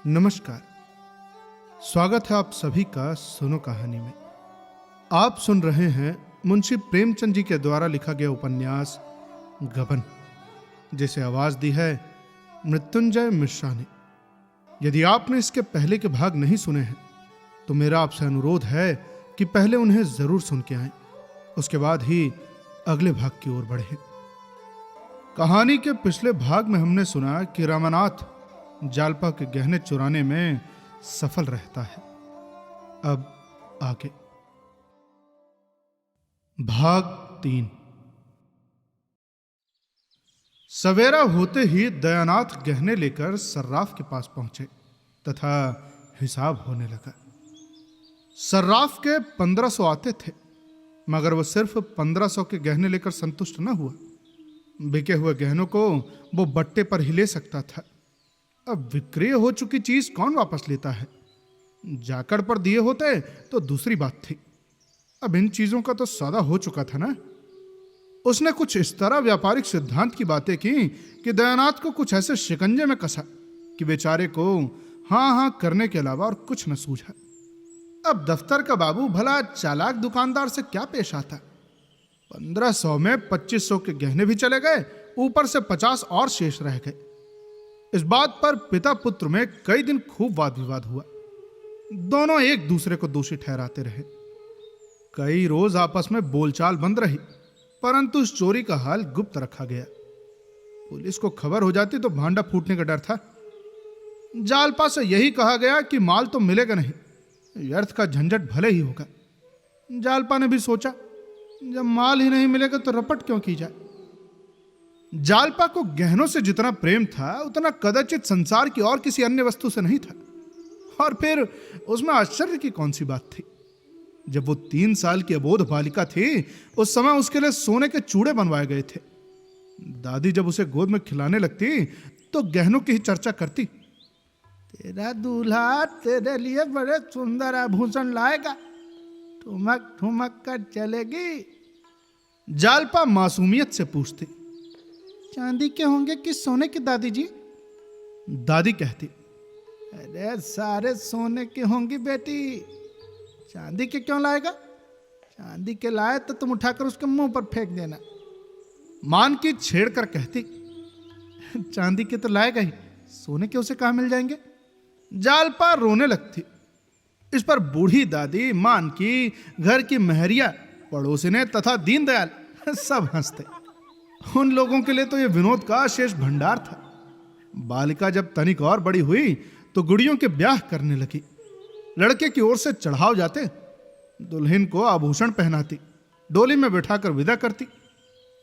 नमस्कार। स्वागत है आप सभी का सुनो कहानी में। आप सुन रहे हैं मुंशी प्रेमचंद जी के द्वारा लिखा गया उपन्यास गबन, जिसे आवाज दी है मृत्युंजय मिश्रा ने। यदि आपने इसके पहले के भाग नहीं सुने हैं तो मेरा आपसे अनुरोध है कि पहले उन्हें जरूर सुन के आएं, उसके बाद ही अगले भाग की ओर बढ़ें। कहानी के पिछले भाग में हमने सुना कि रामानाथ जालपा के गहने चुराने में सफल रहता है। अब आगे भाग 3। सवेरा होते ही दयानाथ गहने लेकर सर्राफ के पास पहुंचे तथा हिसाब होने लगा। सर्राफ के 1500 आते थे, मगर वो सिर्फ 1500 के गहने लेकर संतुष्ट न हुआ। बिके हुए गहनों को वो बट्टे पर ही ले सकता था। अब विक्रय हो चुकी चीज कौन वापस लेता है? जाकड़ पर दिए होते तो दूसरी बात थी। अब इन चीजों का तो सौदा हो चुका था ना। उसने कुछ इस तरह व्यापारिक सिद्धांत की बातें की कि दयानाथ को कुछ ऐसे शिकंजे में कसा कि बेचारे को हाँ हाँ करने के अलावा और कुछ न सूझा। अब दफ्तर का बाबू भला चालाक दुकानदार से क्या पेश आता? 1500 में 2500 के गहने भी चले गए, ऊपर से 50 और शेष रह गए। इस बात पर पिता पुत्र में कई दिन खूब वाद विवाद हुआ। दोनों एक दूसरे को दोषी ठहराते रहे। कई रोज आपस में बोलचाल बंद रही, परंतु उस चोरी का हाल गुप्त रखा गया। पुलिस को खबर हो जाती तो भांडा फूटने का डर था। जालपा से यही कहा गया कि माल तो मिलेगा नहीं, व्यर्थ का झंझट भले ही होगा। जालपा ने भी सोचा, जब माल ही नहीं मिलेगा तो रपट क्यों की जाए। जालपा को गहनों से जितना प्रेम था उतना कदाचित संसार की और किसी अन्य वस्तु से नहीं था। और फिर उसमें आश्चर्य की कौन सी बात थी? जब वो 3 साल की अबोध बालिका थी, उस समय उसके लिए सोने के चूड़े बनवाए गए थे। दादी जब उसे गोद में खिलाने लगती तो गहनों की ही चर्चा करती। तेरा दूल्हा तेरे लिए बड़े सुंदर आभूषण लाएगा, ठुमक ठुमक कर चलेगी। जालपा मासूमियत से पूछती, चांदी के होंगे कि सोने के दादी जी? दादी कहती, अरे सारे सोने के होंगी बेटी, चांदी के क्यों लाएगा? चांदी के लाए तो तुम उठाकर उसके मुंह पर फेंक देना। मान की छेड़ कर कहती, चांदी के तो लाएगा ही, सोने के उसे कहां मिल जाएंगे? जालपा रोने लगती। इस पर बूढ़ी दादी, मान की, घर की महरिया, पड़ोसिने तथा दीनदयाल सब हंसते। उन लोगों के लिए तो यह विनोद का शेष भंडार था। बालिका जब तनिक और बड़ी हुई तो गुड़ियों के ब्याह करने लगी। लड़के की ओर से चढ़ाव जाते, दुल्हन को आभूषण पहनाती, डोली में बिठाकर विदा करती।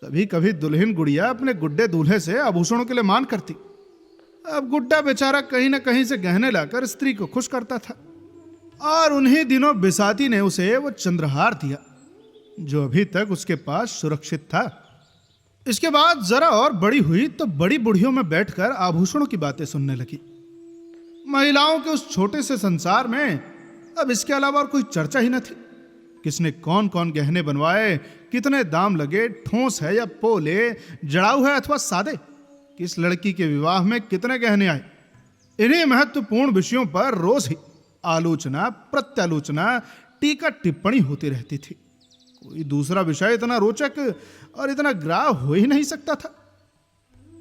कभी कभी दुल्हन गुड़िया अपने गुड्डे दूल्हे से आभूषणों के लिए मान करती। अब गुड्डा बेचारा कहीं न कहीं से गहने लाकर स्त्री को खुश करता था। और उन्हीं दिनों बिसाती ने उसे वो चंद्रहार दिया जो अभी तक उसके पास सुरक्षित था। इसके बाद जरा और बड़ी हुई तो बड़ी बुढ़ियों में बैठकर आभूषणों की बातें सुनने लगी। महिलाओं के उस छोटे से संसार में अब इसके अलावा और कोई चर्चा ही न थी। किसने कौन कौन गहने बनवाए, कितने दाम लगे, ठोस है या पोले, जड़ाऊ है अथवा सादे, किस लड़की के विवाह में कितने गहने आए, इन्हीं महत्वपूर्ण विषयों पर रोज ही आलोचना, प्रत्यालोचना, टीका टिप्पणी होती रहती थी। कोई दूसरा विषय इतना रोचक और इतना ग्राह्य हो ही नहीं सकता था।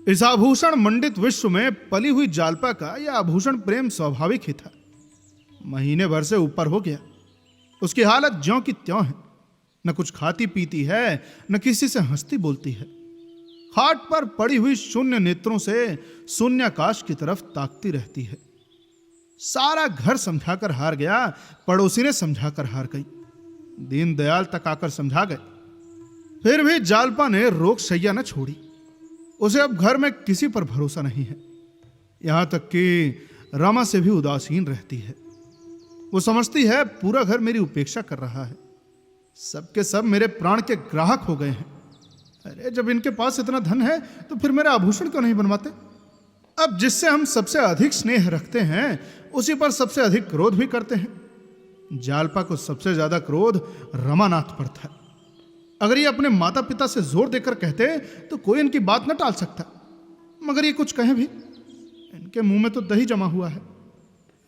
इस आभूषण मंडित विश्व में पली हुई जालपा का यह आभूषण प्रेम स्वाभाविक ही था। महीने भर से ऊपर हो गया। उसकी हालत ज्यों की त्यों है। न कुछ खाती पीती है, न किसी से हंसती बोलती है। खाट पर पड़ी हुई शून्य नेत्रों से शून्याकाश की तरफ ताकती रहती है। सारा घर समझाकर हार गया, पड़ोसी ने समझाकर हार गई, दीनदयाल तक आकर समझा गए। फिर भी जालपा ने रोक शैया न छोड़ी। उसे अब घर में किसी पर भरोसा नहीं है। यहां तक कि रमा से भी उदासीन रहती है। वो समझती है पूरा घर मेरी उपेक्षा कर रहा है, सबके सब मेरे प्राण के ग्राहक हो गए हैं। अरे जब इनके पास इतना धन है तो फिर मेरा आभूषण क्यों नहीं बनवाते? अब जिससे हम सबसे अधिक स्नेह रखते हैं उसी पर सबसे अधिक क्रोध भी करते हैं। जालपा को सबसे ज्यादा क्रोध रमानाथ पर था। अगर ये अपने माता पिता से जोर देकर कहते तो कोई इनकी बात न टाल सकता, मगर ये कुछ कहें भी, इनके मुंह में तो दही जमा हुआ है।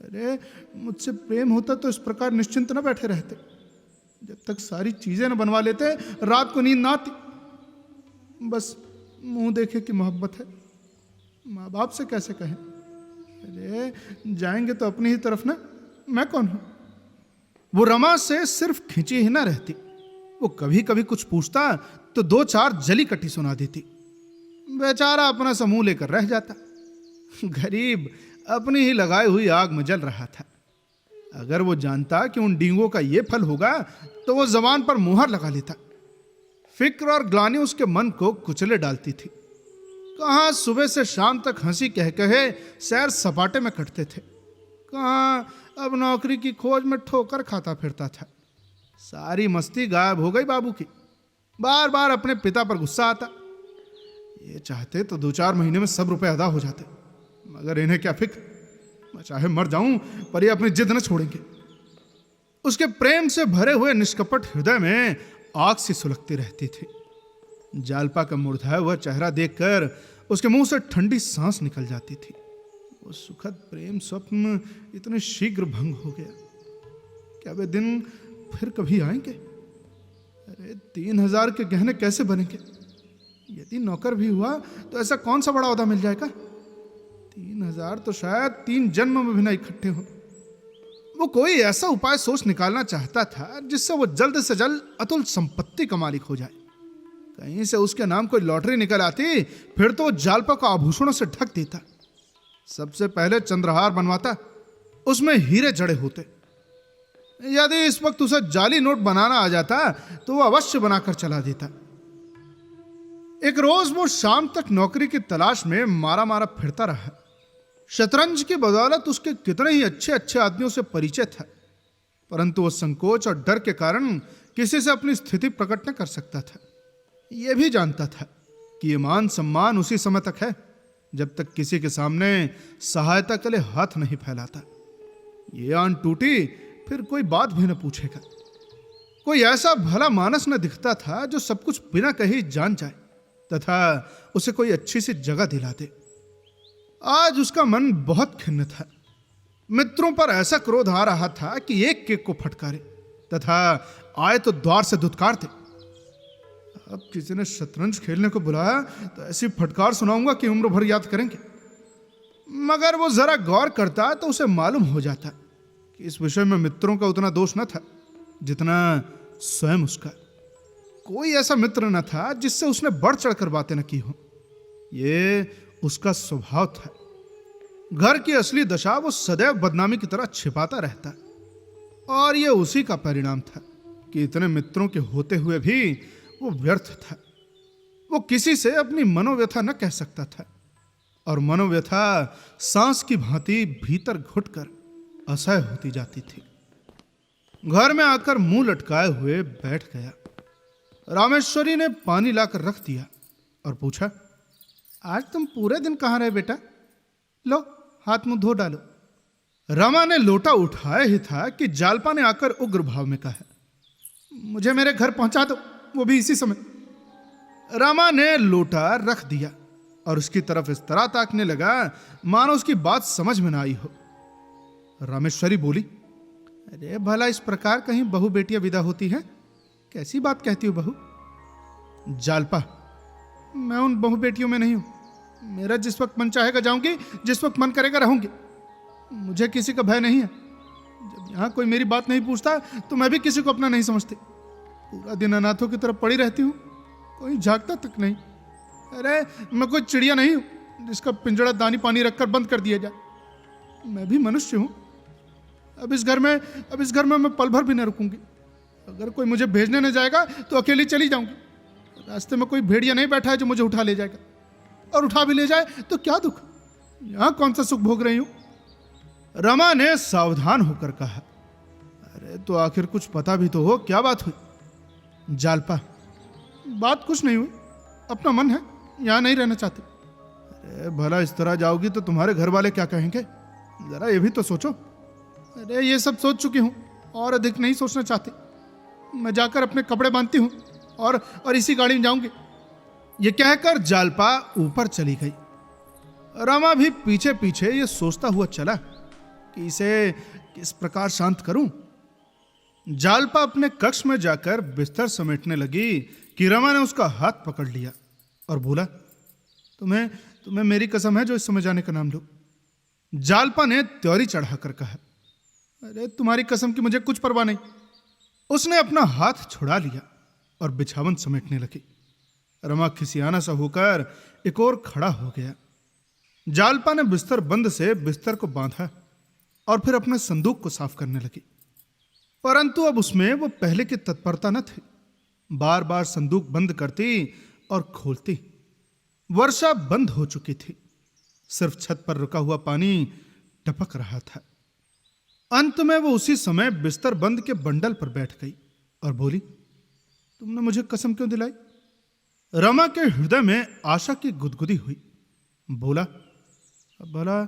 अरे मुझसे प्रेम होता तो इस प्रकार निश्चिंत न बैठे रहते। जब तक सारी चीजें न बनवा लेते रात को नींद ना आती। बस मुंह देखे कि मोहब्बत है, माँ बाप से कैसे कहें। अरे जाएंगे तो अपनी ही तरफ ना, मैं कौन हूं। वो रमा से सिर्फ खिंची ही ना रहती, वो कभी कभी कुछ पूछता तो 2-4 जली कट्टी सुना देती। बेचारा अपना समूह लेकर रह जाता। गरीब अपनी ही लगाई हुई आग में जल रहा था। अगर वो जानता कि उन डींगों का ये फल होगा तो वो जबान पर मुहर लगा लेता। फिक्र और ग्लानि उसके मन को कुचले डालती थी। कहां सुबह से शाम तक हंसी कह कहे सैर सपाटे में कटते थे, कहां अब नौकरी की खोज में ठोकर खाता फिरता था। सारी मस्ती गायब हो गई बाबू की। बार बार अपने पिता पर गुस्सा आता। ये चाहते तो 2-4 महीने में सब रुपए अदा हो जाते, मगर इन्हें क्या फिक्र। मैं चाहे मर जाऊं पर ये अपनी जिद न छोड़ेंगे। उसके प्रेम से भरे हुए निष्कपट हृदय में आग सी सुलगती रहती थी। जालपा का मुरझाया हुआ चेहरा देखकर उसके मुंह से ठंडी सांस निकल जाती थी। वो सुखद प्रेम स्वप्न इतने शीघ्र भंग हो गया। क्या वे दिन फिर कभी आएंगे? अरे 3000 के गहने कैसे बनेंगे? यदि नौकर भी हुआ तो ऐसा कौन सा बड़ा ओहदा मिल जाएगा? 3000 तो शायद 3 जन्म में भी ना इकट्ठे हो। वो कोई ऐसा उपाय सोच निकालना चाहता था जिससे वो जल्द से जल्द अतुल संपत्ति का मालिक हो जाए। कहीं से उसके नाम कोई लॉटरी निकल आती, फिर तो वो जालपा को आभूषणों से ढक देता। सबसे पहले चंद्रहार बनवाता, उसमें हीरे जड़े होते। यदि इस वक्त उसे जाली नोट बनाना आ जाता तो वो अवश्य बनाकर चला देता। एक रोज वो शाम तक नौकरी की तलाश में मारा मारा फिरता रहा। शतरंज की बदौलत उसके कितने ही अच्छे अच्छे आदमियों से परिचय था, परंतु वो संकोच और डर के कारण किसी से अपनी स्थिति प्रकट न कर सकता था। यह भी जानता था कि ये मान सम्मान उसी समय तक है जब तक किसी के सामने सहायता के लिए हाथ नहीं फैलाता। ये आन टूटी फिर कोई बात भी न पूछेगा। कोई ऐसा भला मानस न दिखता था जो सब कुछ बिना कहे जान जाए तथा उसे कोई अच्छी सी जगह दिला दे। आज उसका मन बहुत खिन्न था। मित्रों पर ऐसा क्रोध आ रहा था कि एक एक को फटकारे तथा आए तो द्वार से धुतकारते। अब किसी ने शतरंज खेलने को बुलाया तो ऐसी फटकार सुनाऊंगा कि उम्र भर याद करेंगे। मगर वो जरा गौर करता तो उसे मालूम हो जाता कि इस विषय में मित्रों का उतना दोष न था जितना स्वयं उसका। कोई ऐसा मित्र न था जिससे उसने बढ़ चढ़कर बातें न की हो। ये उसका स्वभाव था। घर की असली दशा वो सदैव बदनामी की तरह छिपाता रहता, और ये उसी का परिणाम था कि इतने मित्रों के होते हुए भी वो व्यर्थ था। वो किसी से अपनी मनोव्यथा न कह सकता था, और मनोव्यथा सांस की भांति भीतर घुटकर असह्य होती जाती थी। घर में आकर मुंह लटकाए हुए बैठ गया। रामेश्वरी ने पानी लाकर रख दिया और पूछा, आज तुम पूरे दिन कहां रहे बेटा? लो हाथ मुंह धो डालो। रमा ने लोटा उठाया ही था कि जालपा ने आकर उग्र भाव में कहा, मुझे मेरे घर पहुंचा दो, वो भी इसी समय। रमा ने लोटा रख दिया और उसकी तरफ इस तरह ताकने लगा मानो उसकी बात समझ में ना आई हो। रामेश्वरी बोली, अरे भला इस प्रकार कहीं बहू बेटियां विदा होती हैं? कैसी बात कहती हो बहू? जालपा, मैं उन बहू बेटियों में नहीं हूं। मेरा जिस वक्त मन चाहेगा जाऊंगी, जिस वक्त मन करेगा रहूंगी। मुझे किसी का भय नहीं है। जब यहां कोई मेरी बात नहीं पूछता तो मैं भी किसी को अपना नहीं समझती। पूरा दिन अनाथों की तरफ पड़ी रहती हूं, कोई झांकता तक नहीं। अरे मैं कोई चिड़िया नहीं हूं जिसका पिंजड़ा दानी पानी रखकर बंद कर दिया जाए। मैं भी मनुष्य हूं। अब इस घर में मैं पल भर भी न रुकूंगी। अगर कोई मुझे भेजने न जाएगा तो अकेली चली जाऊंगी। रास्ते में कोई भेड़िया नहीं बैठा है जो मुझे उठा ले जाएगा, और उठा भी ले जाए तो क्या दुख, यहां कौन सा सुख भोग रही हूं। रमा ने सावधान होकर कहा, अरे तो आखिर कुछ पता भी तो हो, क्या बात हुई? जालपा, बात कुछ नहीं हुई, अपना मन है, यहां नहीं रहना चाहती। अरे भला इस तरह जाओगी तो तुम्हारे घर वाले क्या कहेंगे? जरा ये भी तो सोचो। अरे ये सब सोच चुकी हूं और अधिक नहीं सोचना चाहती। मैं जाकर अपने कपड़े बांधती हूं और इसी गाड़ी में जाऊंगी। ये कहकर जालपा ऊपर चली गई। रमा भी पीछे पीछे ये सोचता हुआ चला कि इसे किस प्रकार शांत करूं। जालपा अपने कक्ष में जाकर बिस्तर समेटने लगी कि रमा ने उसका हाथ पकड़ लिया और बोला, तुम्हें तुम्हें मेरी कसम है जो इस समय जाने का नाम लो। जालपा ने त्योरी चढ़ाकर कहा, अरे तुम्हारी कसम की मुझे कुछ परवाह नहीं। उसने अपना हाथ छुड़ा लिया और बिछावन समेटने लगी। रमा खिसियाना सा होकर एक और खड़ा हो गया। जालपा ने बिस्तर बंद से बिस्तर को बांधा और फिर अपने संदूक को साफ करने लगी, परंतु अब उसमें वो पहले की तत्परता न थी। बार बार संदूक बंद करती और खोलती। वर्षा बंद हो चुकी थी, सिर्फ छत पर रुका हुआ पानी टपक रहा था। अंत में वो उसी समय बिस्तर बंद के बंडल पर बैठ गई और बोली, तुमने मुझे कसम क्यों दिलाई? रमा के हृदय में आशा की गुदगुदी हुई। बोला, अब भला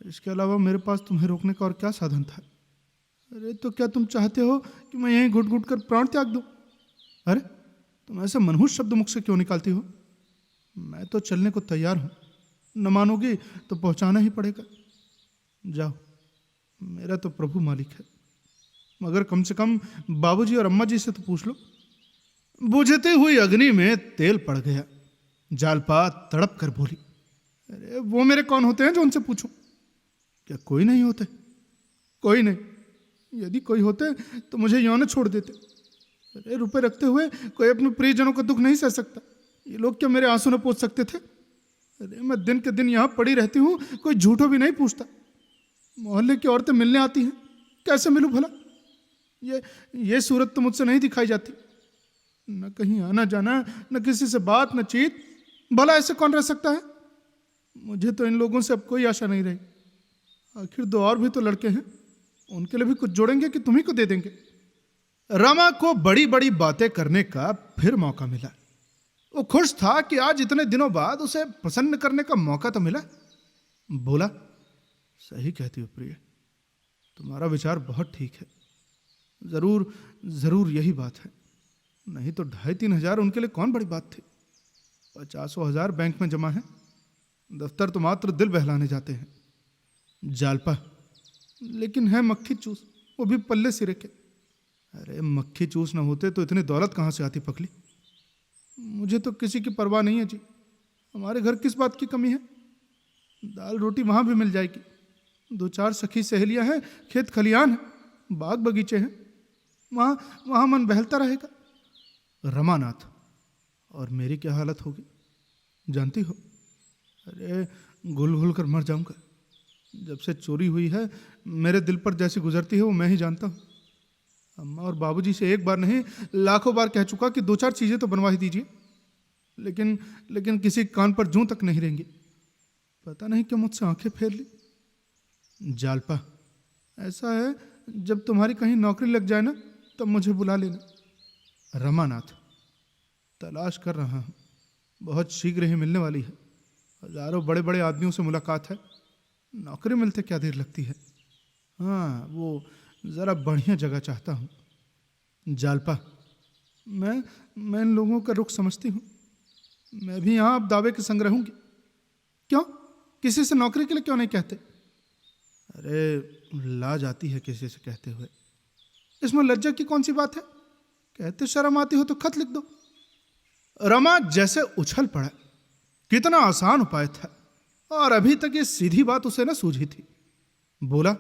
इसके अलावा मेरे पास तुम्हें रोकने का और क्या साधन था? अरे तो क्या तुम चाहते हो कि मैं यहीं घुट घुट कर प्राण त्याग दूं? अरे तुम ऐसे मनहूस शब्द मुख से क्यों निकालती हो? मैं तो चलने को तैयार हूं, न मानोगी तो पहुंचाना ही पड़ेगा। जाओ, मेरा तो प्रभु मालिक है, मगर कम से कम बाबूजी और अम्मा जी से तो पूछ लो। बुझती हुई अग्नि में तेल पड़ गया। जालपा तड़प कर बोली, अरे वो मेरे कौन होते हैं जो उनसे पूछूं? क्या कोई नहीं होते? कोई नहीं। यदि कोई होते तो मुझे यौन छोड़ देते। अरे रुपए रखते हुए कोई अपने प्रियजनों का दुख नहीं सह सकता। ये लोग क्या मेरे आंसू न पोंछ सकते थे? अरे मैं दिन के दिन यहाँ पड़ी रहती हूँ, कोई झूठो भी नहीं पूछता। मोहल्ले की औरतें मिलने आती हैं, कैसे मिलूं भला? ये सूरत तो मुझसे नहीं दिखाई जाती। न कहीं आना जाना, न किसी से बात, न चीत। भला ऐसे कौन रह सकता है? मुझे तो इन लोगों से अब कोई आशा नहीं रही। आखिर दो और भी तो लड़के हैं, उनके लिए भी कुछ जोड़ेंगे कि तुम्ही को दे देंगे? रमा को बड़ी बड़ी बातें करने का फिर मौका मिला। वो खुश था कि आज इतने दिनों बाद उसे प्रसन्न करने का मौका तो मिला। बोला, सही कहती हो प्रिय, तुम्हारा विचार बहुत ठीक है। जरूर जरूर यही बात है। नहीं तो 2,500-3 हजार उनके लिए कौन बड़ी बात थी। 50,000 बैंक में जमा है, दफ्तर तो मात्र दिल बहलाने जाते हैं। जालपा, लेकिन है मक्खी चूस, वो भी पल्ले सिरे के। अरे मक्खी चूस न होते तो इतनी दौलत कहाँ से आती पकली? मुझे तो किसी की परवाह नहीं है जी। हमारे घर किस बात की कमी है? दाल रोटी वहाँ भी मिल जाएगी। 2-4 सखी सहेलियाँ हैं, खेत खलियान है, बाग बगीचे हैं, वहाँ मन बहलता रहेगा। रमानाथ, और मेरी क्या हालत होगी जानती हो? अरे घुल घुल कर मर जाऊंगा। जब से चोरी हुई है मेरे दिल पर जैसी गुजरती है वो मैं ही जानता हूँ। अम्मा और बाबूजी से एक बार नहीं लाखों बार कह चुका कि 2-4 चीजें तो बनवा ही दीजिए, लेकिन किसी कान पर जूं तक नहीं रहेंगी। पता नहीं क्यों मुझसे आंखें फेर ली। जालपा, ऐसा है जब तुम्हारी कहीं नौकरी लग जाए ना तब मुझे बुला लेना। रमानाथ, तलाश कर रहा हूँ, बहुत शीघ्र ही मिलने वाली है। हजारों बड़े बड़े आदमियों से मुलाकात है, नौकरी मिलते क्या देर लगती है। हाँ, वो जरा बढ़िया जगह चाहता हूँ। जालपा, मैं इन लोगों का रुख समझती हूँ। मैं भी यहाँ अब दावे के संग रहूंगी। क्यों, किसी से नौकरी के लिए क्यों नहीं कहते? अरे लाज आती है किसी से कहते हुए। इसमें लज्जा की कौन सी बात है? कहते शर्म आती हो तो खत लिख दो। रमा जैसे उछल पड़ा। कितना आसान उपाय था, और अभी तक ये सीधी बात उसे न सूझी थी। बोला,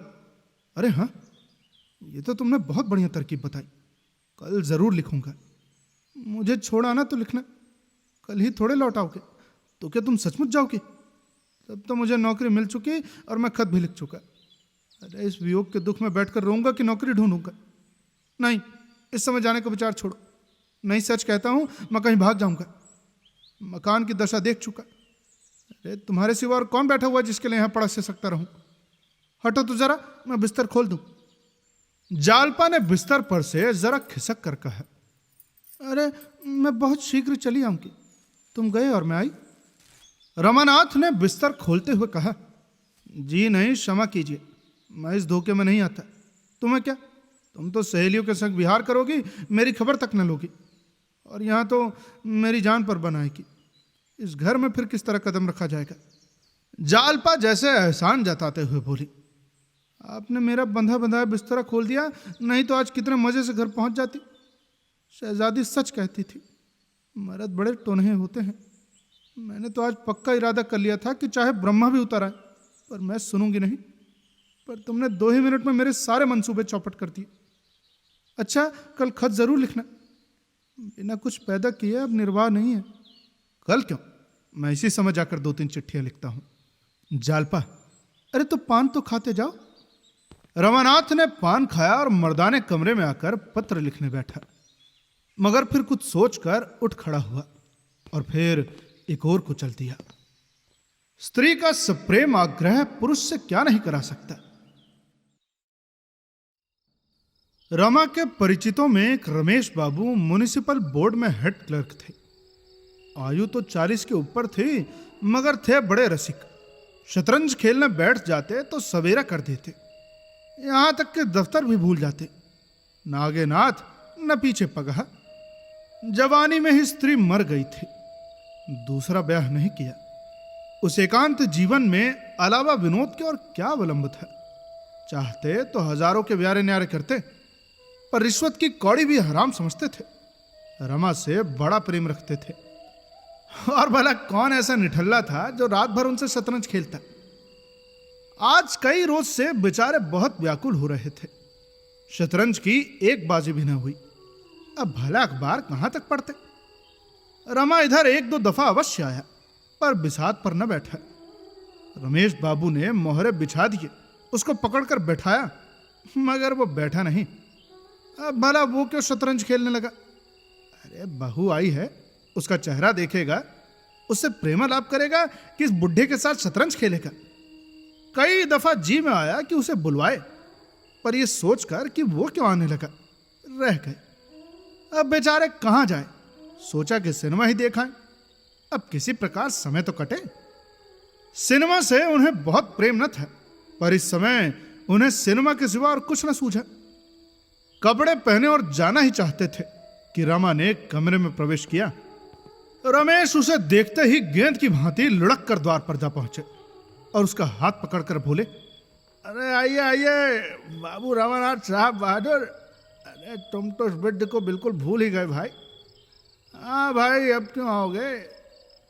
अरे हाँ, ये तो तुमने बहुत बढ़िया तरकीब बताई। कल जरूर लिखूंगा। मुझे छोड़ आना तो लिखना, कल ही थोड़े लौट आओगे। तो क्या तुम सचमुच जाओगे? तब तो मुझे नौकरी मिल चुकी और मैं खत भी लिख चुका। अरे इस वियोग के दुख में बैठकर रोऊंगा कि नौकरी ढूंढूंगा? नहीं, इस समय जाने का विचार छोड़ो। नहीं, सच कहता हूं, मैं कहीं भाग जाऊंगा। मकान की दशा देख चुका। अरे तुम्हारे सिवा और कौन बैठा हुआ जिसके लिए यहां पड़ा से सकता रहूं? हटो तो जरा, मैं बिस्तर खोल दूं। जालपा ने बिस्तर पर से जरा खिसक कर कहा, अरे मैं बहुत शीघ्र चली आऊंगी, तुम गए और मैं आई। रमानाथ ने बिस्तर खोलते हुए कहा, जी नहीं, क्षमा कीजिए, मैं इस धोखे में नहीं आता। तुम्हें क्या, तुम तो सहेलियों के संग विहार करोगी, मेरी खबर तक न लोगी, और यहाँ तो मेरी जान पर बनाएगी। इस घर में फिर किस तरह कदम रखा जाएगा? जालपा जैसे एहसान जताते हुए बोली, आपने मेरा बंधा बंधाया बिस्तरा खोल दिया, नहीं तो आज कितने मजे से घर पहुंच जाती। शहजादी सच कहती थी, मर्द बड़े टोनहे होते हैं। मैंने तो आज पक्का इरादा कर लिया था कि चाहे ब्रह्मा भी उतर आए, पर मैं सुनूंगी नहीं। पर तुमने 2 ही मिनट में मेरे सारे मंसूबे चौपट कर दिए। अच्छा, कल खत जरूर लिखना। बिना कुछ पैदा किए अब निर्वाह नहीं है। कल क्यों, मैं इसी समय जाकर 2-3 चिट्ठियां लिखता हूं। जालपा, अरे तो पान तो खाते जाओ। रमानाथ ने पान खाया और मर्दाने कमरे में आकर पत्र लिखने बैठा, मगर फिर कुछ सोचकर उठ खड़ा हुआ और फिर एक और को चल दिया। स्त्री का सप्रेम आग्रह पुरुष से क्या नहीं करा सकता। रमा के परिचितों में एक रमेश बाबू म्युनिसिपल बोर्ड में हेड क्लर्क थे। आयु तो 40 के ऊपर थी, मगर थे बड़े रसिक। शतरंज खेलने बैठ जाते तो सवेरा कर देते, यहां तक कि दफ्तर भी भूल जाते। न आगे नाथ न पीछे पगहा। जवानी में ही स्त्री मर गई थी, दूसरा ब्याह नहीं किया। उस एकांत जीवन में अलावा विनोद के और क्या विलंब था। चाहते तो हजारों के ब्यारे न्यारे करते, पर रिश्वत की कौड़ी भी हराम समझते थे। रमा से बड़ा प्रेम रखते थे, और भला कौन ऐसा निठल्ला था जो रात भर उनसे शतरंज खेलता। आज कई रोज से बेचारे बहुत व्याकुल हो रहे थे। शतरंज की एक बाजी भी न हुई। अब भला अखबार कहां तक पढ़ते। रमा इधर 1-2 दफा अवश्य आया, पर बिसात पर न बैठा। रमेश बाबू ने मोहरे बिछा दिए, उसको पकड़कर बैठाया, मगर वो बैठा नहीं। अब भला वो क्यों शतरंज खेलने लगा। अरे बहू आई है, उसका चेहरा देखेगा, उससे प्रेमालाप करेगा कि इस बुढ़े के साथ शतरंज खेलेगा। कई दफा जी में आया कि उसे बुलवाए, पर यह सोचकर कि वो क्यों आने लगा, रह गए। अब बेचारे कहां जाए। सोचा कि सिनेमा ही देखाएं, अब किसी प्रकार समय तो कटे। सिनेमा से उन्हें बहुत प्रेम न था, पर इस समय उन्हें सिनेमा के सिवा और कुछ न सूझा। कपड़े पहने और जाना ही चाहते थे कि रमा ने कमरे में प्रवेश किया। रमेश उसे देखते ही गेंद की भांति लुढ़क कर द्वार पर जा पहुंचे और उसका हाथ पकड़कर बोले, अरे आइए आइए बाबू रमानाथ साहब बहादुर। अरे तुम तो इस वृद्ध को बिल्कुल भूल ही गए भाई। हाँ भाई, अब क्यों आओगे।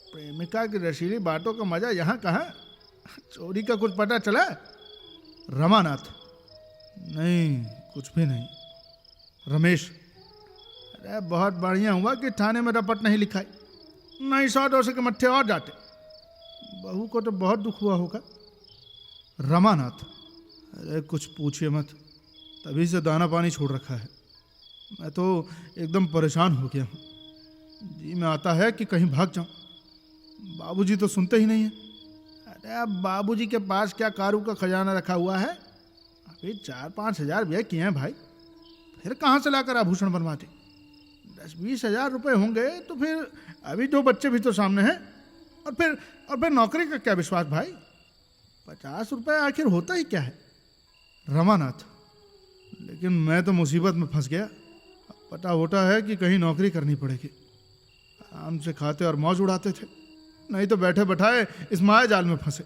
प्रेमिका की रसीली बातों का मजा यहाँ कहाँ। चोरी का कुछ पता चला। रमानाथ, नहीं कुछ भी नहीं। रमेश, अरे बहुत बढ़िया हुआ कि थाने में रपट नहीं लिखाई, नहीं 100-200 के मट्ठे और जाते। बहू को तो बहुत दुख हुआ होगा। रमानाथ, अरे कुछ पूछिए मत, तभी से दाना पानी छोड़ रखा है। मैं तो एकदम परेशान हो गया हूँ। जी में आता है कि कहीं भाग जाऊं। बाबूजी तो सुनते ही नहीं है। अरे अब बाबूजी के पास क्या कारू का खजाना रखा हुआ है। अभी 4-5 हजार व्यय किए हैं भाई, फिर कहाँ से लाकर आभूषण बनवाते। 10-20 हजार रुपये होंगे तो फिर अभी 2 बच्चे भी तो सामने हैं। और फिर नौकरी का क्या विश्वास भाई। 50 रुपये आखिर होता ही क्या है। रमानाथ, लेकिन मैं तो मुसीबत में फंस गया। पता होता है कि कहीं नौकरी करनी पड़ेगी। आराम से खाते और मौज उड़ाते थे, नहीं तो बैठे बैठाए इस माया जाल में फंसे।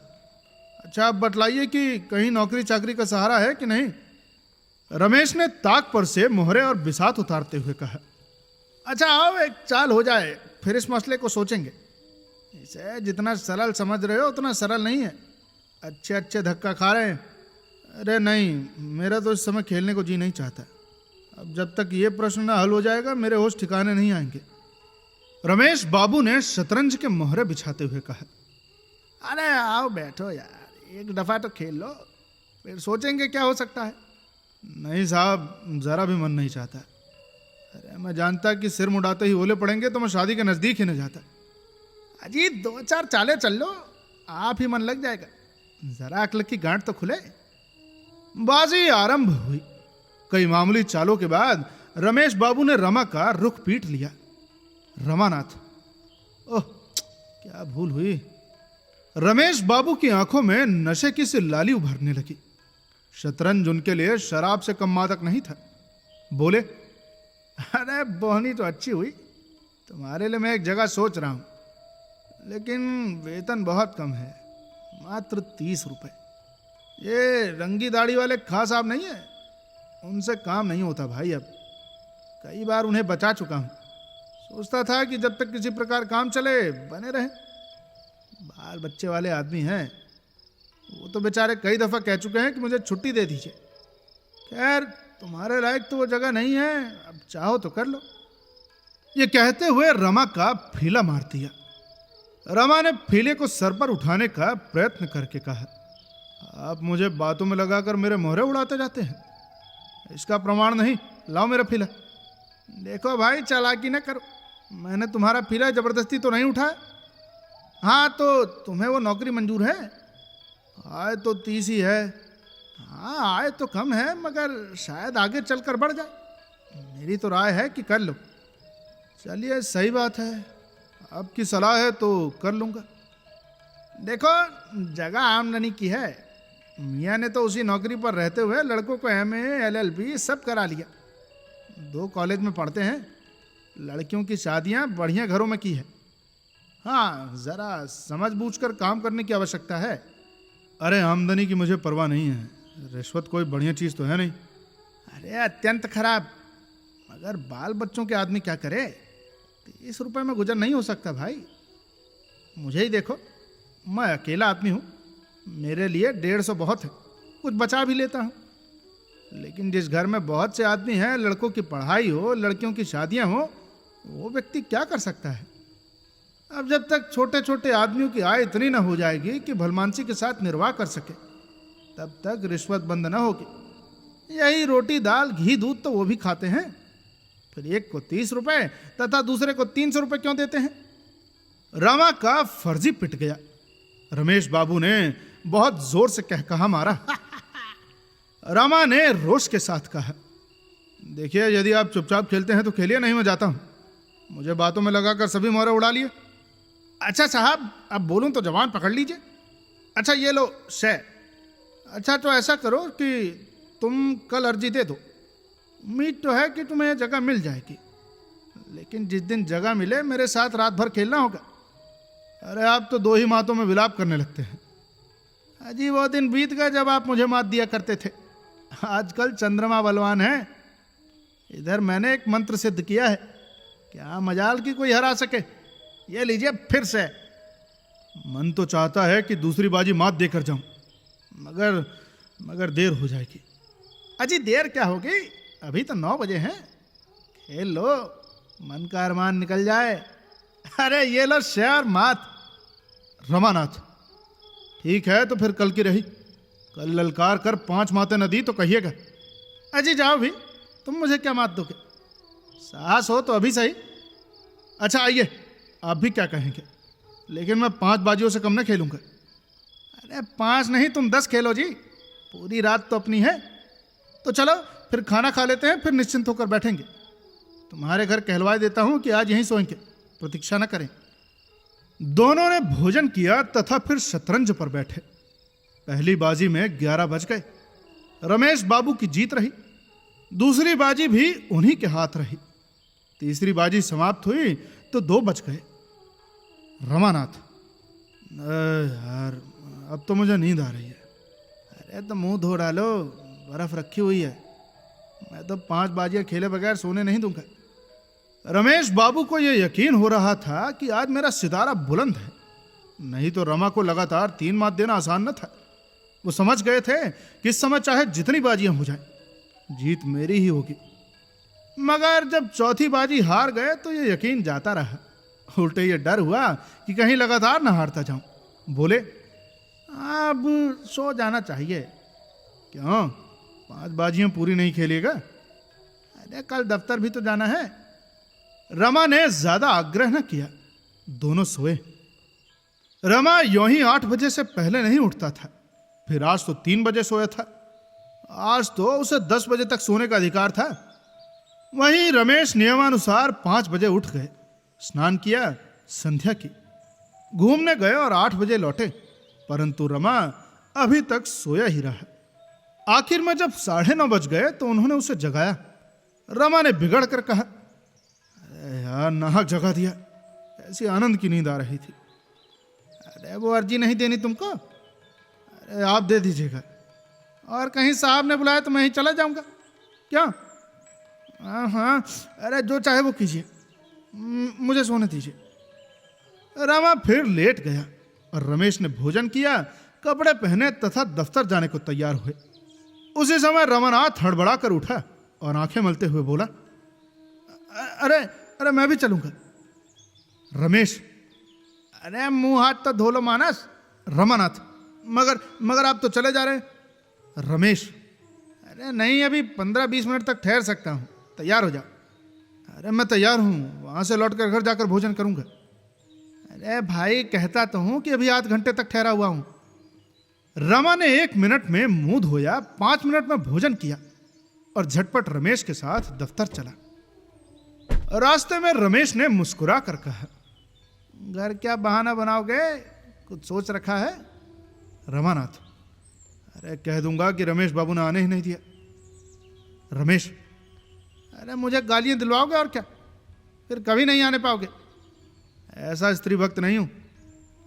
अच्छा आप बतलाइए कि कहीं नौकरी चाकरी का सहारा है कि नहीं। रमेश ने ताक पर से मोहरे और बिसात उतारते हुए कहा, अच्छा आओ एक चाल हो जाए, फिर इस मसले को सोचेंगे। इसे जितना सरल समझ रहे हो उतना सरल नहीं है। अच्छे अच्छे धक्का खा रहे हैं। अरे नहीं, मेरा तो इस समय खेलने को जी नहीं चाहता। अब जब तक ये प्रश्न न हल हो जाएगा मेरे होश ठिकाने नहीं आएंगे। रमेश बाबू ने शतरंज के मोहरे बिछाते हुए कहा, अरे आओ बैठो यार, एक दफा तो खेल लो, फिर सोचेंगे क्या हो सकता है। नहीं साहब, जरा भी मन नहीं चाहता। अरे मैं जानता कि सिर मुड़ाते ही ओले पड़ेंगे तो मैं शादी के नजदीक ही न जाता। अजी 2-4 चाले चल लो, आप ही मन लग जाएगा। जरा अक्ल की गांठ तो खुले। बाजी आरंभ हुई। कई मामूली चालों के बाद रमेश बाबू ने रमा का रुख पीट लिया। रमानाथ, ओह क्या भूल हुई। रमेश बाबू की आंखों में नशे की सी लाली उभरने लगी। शतरंज उनके लिए शराब से कम मादक नहीं था। बोले, अरे बोहनी तो अच्छी हुई, तुम्हारे लिए मैं एक जगह सोच रहा हूं, लेकिन वेतन बहुत कम है, मात्र 30 रुपए। ये रंगी दाढ़ी वाले खां साहब नहीं है, उनसे काम नहीं होता भाई। अब कई बार उन्हें बचा चुका हूं। सोचता था कि जब तक किसी प्रकार काम चले बने रहे। बाल बच्चे वाले आदमी हैं, वो तो बेचारे कई दफा कह चुके हैं कि मुझे छुट्टी दे दीजिए। खैर तुम्हारे लायक तो वो जगह नहीं है, अब चाहो तो कर लो। ये कहते हुए रमा का फीला मार दिया। रमा ने फीले को सर पर उठाने का प्रयत्न करके कहा, आप मुझे बातों में लगाकर मेरे मोहरे उड़ाते जाते हैं, इसका प्रमाण नहीं, लाओ मेरा फीला। देखो भाई चालाकी न करो, मैंने तुम्हारा फीला जबरदस्ती तो नहीं उठाया। हाँ तो तुम्हें वो नौकरी मंजूर है? आय तो 30 ही है। हाँ आय तो कम है, मगर शायद आगे चलकर बढ़ जाए। मेरी तो राय है कि कर लो। चलिए सही बात है, आपकी सलाह है तो कर लूँगा। देखो जगह आमदनी की है, मियाँ ने तो उसी नौकरी पर रहते हुए लड़कों को MA LLB सब करा लिया। 2 कॉलेज में पढ़ते हैं, लड़कियों की शादियाँ बढ़िया घरों में की है। हाँ ज़रा समझ बूझ कर काम करने की आवश्यकता है। अरे आमदनी की मुझे परवाह नहीं है, रिश्वत कोई बढ़िया चीज़ तो है नहीं। अरे अत्यंत खराब, मगर बाल बच्चों के आदमी क्या करे? 30 रुपये में गुजर नहीं हो सकता भाई। मुझे ही देखो, मैं अकेला आदमी हूँ, मेरे लिए 150 बहुत है, कुछ बचा भी लेता हूँ। लेकिन जिस घर में बहुत से आदमी हैं, लड़कों की पढ़ाई हो, लड़कियों की शादियाँ हो, वो व्यक्ति क्या कर सकता है? अब जब तक छोटे छोटे आदमियों की आय इतनी न हो जाएगी कि भलमानसी के साथ निर्वाह कर सके, तब तक रिश्वत बंद न होगी। यही रोटी दाल घी दूध तो वो भी खाते हैं, फिर एक को 30 रुपए तथा दूसरे को 300 रुपए क्यों देते हैं? रमा का फर्जी पिट गया। रमेश बाबू ने बहुत जोर से कहा मारा। रमा ने रोष के साथ कहा, देखिए यदि आप चुपचाप खेलते हैं तो खेलिए, नहीं मैं जाता हूं। मुझे बातों में लगाकर सभी मोहरे उड़ा लिए। अच्छा साहब, अब बोलूं तो जवान पकड़ लीजिए। अच्छा ये लो शे। अच्छा तो ऐसा करो कि तुम कल अर्जी दे दो। उम्मीद तो है कि तुम्हें जगह मिल जाएगी, लेकिन जिस दिन जगह मिले मेरे साथ रात भर खेलना होगा। अरे आप तो 2 ही मातों में विलाप करने लगते हैं। अजी वो दिन बीत गए जब आप मुझे मात दिया करते थे। आजकल चंद्रमा बलवान है। इधर मैंने एक मंत्र सिद्ध किया है, क्या मजाल की कोई हरा सके। ये लीजिए फिर से। मन तो चाहता है कि दूसरी बाजी मात देकर जाऊं, मगर देर हो जाएगी। अजी देर क्या होगी, अभी तो 9 बजे हैं, खेल लो, मन का अरमान निकल जाए। अरे ये लो शेर मात। रमानाथ, ठीक है तो फिर कल की रही। कल ललकार कर 5 मातें न दी तो कहिएगा। अजी जाओ भी, तुम मुझे क्या मात दोगे? साहस हो तो अभी सही। अच्छा आइए, आप भी क्या कहेंगे, लेकिन मैं 5 बाजियों से कम न खेलूंगा। अरे 5 नहीं तुम 10 खेलो जी, पूरी रात तो अपनी है। तो चलो फिर खाना खा लेते हैं, फिर निश्चिंत होकर बैठेंगे। तुम्हारे घर कहलवा देता हूं कि आज यहीं सोएंगे, प्रतीक्षा न करें। दोनों ने भोजन किया तथा फिर शतरंज पर बैठे। पहली बाजी में 11 बज गए। रमेश बाबू की जीत रही, दूसरी बाजी भी उन्हीं के हाथ रही। तीसरी बाजी समाप्त हुई तो 2 बज गए। रमानाथ, यार अब तो मुझे नींद आ रही है। अरे तो मुंह धो डालो, बर्फ रखी हुई है। मैं तो 5 बाजियां खेले बगैर सोने नहीं दूंगा। रमेश बाबू को यह यकीन हो रहा था कि आज मेरा सितारा बुलंद है, नहीं तो रमा को लगातार 3 मात देना आसान न था। वो समझ गए थे कि इस समय चाहे जितनी बाजियां हो जाएं, जीत मेरी ही होगी। मगर जब चौथी बाजी हार गए तो ये यकीन जाता रहा। उल्टे ये डर हुआ कि कहीं लगातार न हारता जाऊं। बोले, अब सो जाना चाहिए। क्यों, 5 बाजियां पूरी नहीं खेलिएगा? अरे कल दफ्तर भी तो जाना है। रमा ने ज्यादा आग्रह न किया, दोनों सोए। रमा यों ही 8 बजे से पहले नहीं उठता था, फिर आज तो 3 बजे सोया था। आज तो उसे 10 बजे तक सोने का अधिकार था। वहीं रमेश नियमानुसार 5 बजे उठ गए, स्नान किया, संध्या की, घूमने गए और 8 बजे लौटे। परंतु रमा अभी तक सोया ही रहा। आखिर में जब 9:30 बज गए तो उन्होंने उसे जगाया। रमा ने बिगड़ कर कहा, अरे यार नाहक जगा दिया, ऐसी आनंद की नींद आ रही थी। अरे वो अर्जी नहीं देनी तुमको? अरे आप दे दीजिएगा, और कहीं साहब ने बुलाया तो मैं ही चला जाऊंगा क्या? हाँ हाँ, अरे जो चाहे वो कीजिए, मुझे सोने दीजिए। रमा फिर लेट गया और रमेश ने भोजन किया, कपड़े पहने तथा दफ्तर जाने को तैयार हुए। उसी समय रमानाथ हड़बड़ा कर उठा और आंखें मलते हुए बोला, अरे अरे मैं भी चलूंगा। रमेश, अरे मुंह हाथ तो धो लो मानस। रमानाथ, मगर मगर आप तो चले जा रहे हैं। रमेश, अरे नहीं, अभी 15-20 मिनट तक ठहर सकता हूं, तैयार हो जाओ। अरे मैं तैयार हूं, वहां से लौटकर घर जाकर भोजन करूंगा। अरे भाई, कहता तो हूं कि अभी आध घंटे तक ठहरा हुआ हूं। रमा ने 1 मिनट में मुंह धोया, 5 मिनट में भोजन किया और झटपट रमेश के साथ दफ्तर चला। रास्ते में रमेश ने मुस्कुरा कर कहा, घर क्या बहाना बनाओगे, कुछ सोच रखा है? रमानाथ, अरे कह दूंगा कि रमेश बाबू ने आने ही नहीं दिया। रमेश, अरे मुझे गालियां दिलवाओगे और क्या, फिर कभी नहीं आने पाओगे। ऐसा स्त्री भक्त नहीं हूं।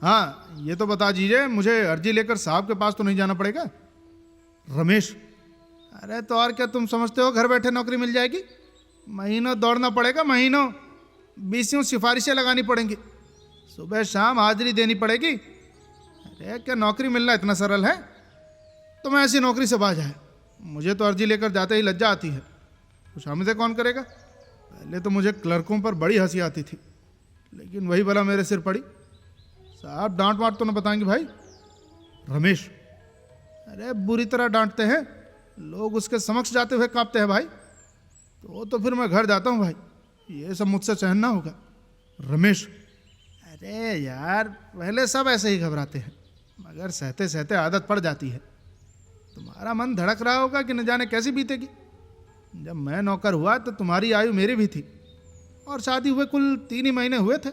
हाँ ये तो बता दीजिए, मुझे अर्जी लेकर साहब के पास तो नहीं जाना पड़ेगा। रमेश, अरे तो और क्या तुम समझते हो घर बैठे नौकरी मिल जाएगी? महीनों दौड़ना पड़ेगा, महीनों 20 सिफारिशें लगानी पड़ेंगी, सुबह शाम हाजिरी देनी पड़ेगी। अरे क्या नौकरी मिलना इतना सरल है? तो मैं ऐसी नौकरी से बाज है, मुझे तो अर्जी लेकर जाते ही लज्जा आती है। कुछ हमसे कौन करेगा? पहले तो मुझे क्लर्कों पर बड़ी हंसी आती थी, लेकिन वही भला मेरे सिर पड़ी। साहब डांट वाट तो न बताएंगे भाई? रमेश, अरे बुरी तरह डांटते हैं, लोग उसके समक्ष जाते हुए कांपते हैं भाई। तो फिर मैं घर जाता हूं भाई, ये सब मुझसे सहन ना होगा। रमेश, अरे यार पहले सब ऐसे ही घबराते हैं, मगर सहते सहते आदत पड़ जाती है। तुम्हारा मन धड़क रहा होगा कि न जाने कैसी बीतेगी। जब मैं नौकर हुआ तो तुम्हारी आयु मेरी भी थी और शादी हुए कुल 3 ही महीने हुए थे।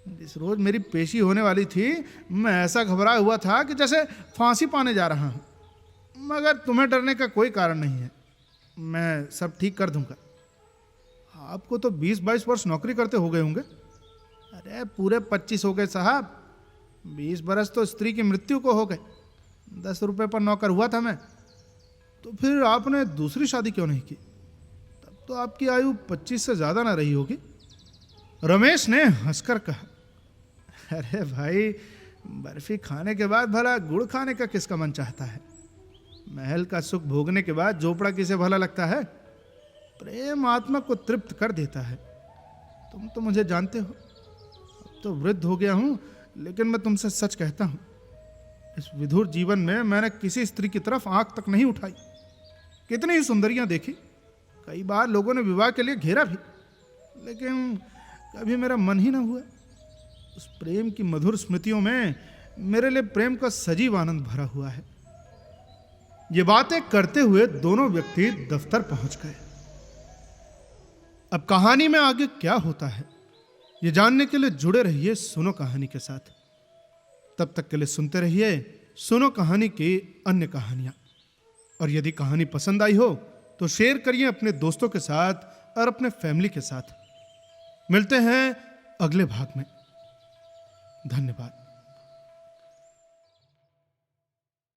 जिस रोज मेरी पेशी होने वाली थी, मैं ऐसा घबराया हुआ था कि जैसे फांसी पाने जा रहा हूं। मगर तुम्हें डरने का कोई कारण नहीं है, मैं सब ठीक कर दूंगा। आपको तो 20-22 वर्ष नौकरी करते हो गए होंगे। अरे पूरे 25 हो गए साहब, 20 बरस तो स्त्री की मृत्यु को हो गए। 10 रुपए पर नौकर हुआ था मैं। तो फिर आपने दूसरी शादी क्यों नहीं की? तब तो आपकी आयु 25 से ज्यादा ना रही होगी। रमेश ने हंसकर कहा, अरे भाई, बर्फी खाने के बाद भला गुड़ खाने का किसका मन चाहता है? महल का सुख भोगने के बाद झोपड़ा किसे भला लगता है? प्रेम आत्मा को तृप्त कर देता है। तुम तो मुझे जानते हो, अब तो वृद्ध हो गया हूं, लेकिन मैं तुमसे सच कहता हूं, इस विधुर जीवन में मैंने किसी स्त्री की तरफ आंख तक नहीं उठाई। कितनी ही सुंदरियां देखी, कई बार लोगों ने विवाह के लिए घेरा भी, लेकिन कभी मेरा मन ही ना हुआ। उस प्रेम की मधुर स्मृतियों में मेरे लिए प्रेम का सजीव आनंद भरा हुआ है। ये बातें करते हुए दोनों व्यक्ति दफ्तर पहुंच गए। अब कहानी में आगे क्या होता है, ये जानने के लिए जुड़े रहिए सुनो कहानी के साथ। तब तक के लिए सुनते रहिए सुनो कहानी की अन्य कहानियां। और यदि कहानी पसंद आई हो तो शेयर करिए अपने दोस्तों के साथ और अपने फैमिली के साथ। मिलते हैं अगले भाग में। धन्यवाद।